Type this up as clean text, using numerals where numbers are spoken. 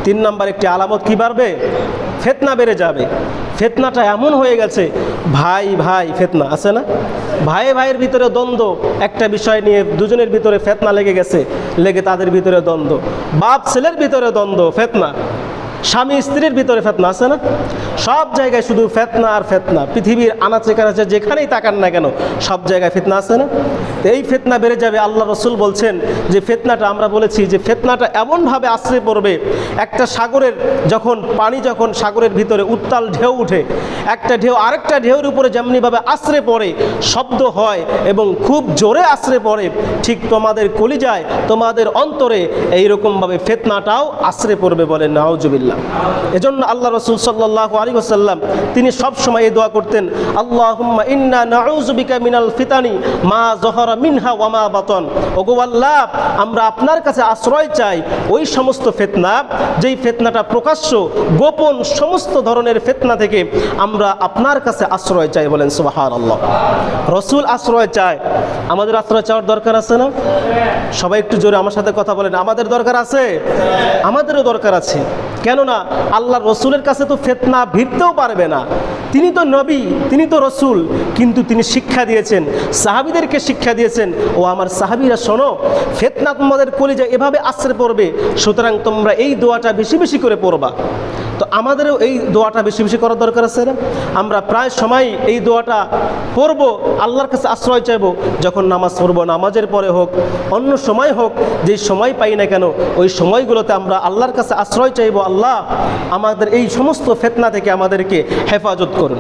3 number একটি আলামত কি বাড়বে? ফিতনা বেড়ে যাবে। ফিতনাটা এমন হয়ে গেছে, ভাই ভাই ফিতনা আছে না, ভাই ভাইয়ের ভিতরে দ্বন্দ্ব, একটা বিষয় নিয়ে দুজনের ভিতরে ফিতনা লেগে গেছে, লেগে তাদের ভিতরে দ্বন্দ্ব, বাপ ছেলের ভিতরে দ্বন্দ্ব, ফিতনা, স্বামী স্ত্রীর ভিতরে ফিতনা আছে না, সব জায়গায় শুধু ফিতনা আর ফিতনা। পৃথিবীর আনাচে কানাচে যেখানেই তাকান না কেন সব জায়গায় ফিতনা আছে না। এই ফিতনা বেড়ে যাবে। আল্লাহ রসুল বলছেন যে ফিতনাটা, আমরা বলেছি যে ফিতনাটা এমনভাবে আশ্রয় পড়বে, একটা সাগরের যখন সাগরের ভিতরে উত্তাল ঢেউ উঠে, একটা ঢেউ আরেকটা ঢেউর উপরে যেমনিভাবে আশ্রয় পড়ে, শব্দ হয় এবং খুব জোরে আশ্রয় পড়ে, ঠিক তোমাদের কলিজায় তোমাদের অন্তরে এইরকমভাবে ফিতনাটাও আশ্রয় পড়বে, বলেন নাউজুবিল্লাহ। এজন্য আল্লাহ রসুল সাল্লাল্লাহু আলাইহি ওয়াসাল্লাম তিনি সব সময় এই দোয়া করতেন, আল্লাহুম্মা ইন্না নাউযু বিকা মিনাল ফিতানি মা যহরা মিনহা ওয়া মা বাতন। ওগো আল্লাহ, আমরা আপনার কাছে আশ্রয় চাই ওই সমস্ত ফিতনা, যেই ফিতনাটা প্রকাশ্য গোপন সমস্ত ধরনের ফিতনা থেকে আমরা আপনার কাছে আশ্রয় চাই, বলেন সুবহানাল্লাহ। রসুল আশ্রয় চায়, আমাদের আশ্রয় চাওয়ার দরকার আছে না? সবাই একটু জোরে আমার সাথে কথা বলেন, আমাদের দরকার আছে? আমাদেরও দরকার আছে। কেননা আল্লাহ রসুলের কাছে তো ফিতনা ভিড়তেও পারবে না, তিনি তো নবী, তিনি তো রসুল, কিন্তু তিনি শিক্ষা দিয়েছেন, সাহাবীদেরকে শিক্ষা দিয়েছেন, ও আমার সাহাবীরা শোনো, ফিতনা তোমাদের কলিজায় এভাবে আশ্রয় পড়বে, সুতরাং তোমরা এই দোয়াটা বেশি বেশি করে পড়বা। তো আমাদেরও এই দোয়াটা বেশি বেশি করার দরকার আছে না? আমরা প্রায় সময় এই দোয়াটা পড়ব, আল্লাহর কাছে আশ্রয় চাইব, যখন নামাজ পড়ব, নামাজের পরে হোক, অন্য সময় হোক, যে সময় পাই না কেন ওই সময়গুলোতে আমরা আল্লাহর কাছে আশ্রয় চাইব, আল্লাহ আমাদের এই সমস্ত ফিতনা থেকে আমাদেরকে হেফাজত করুন।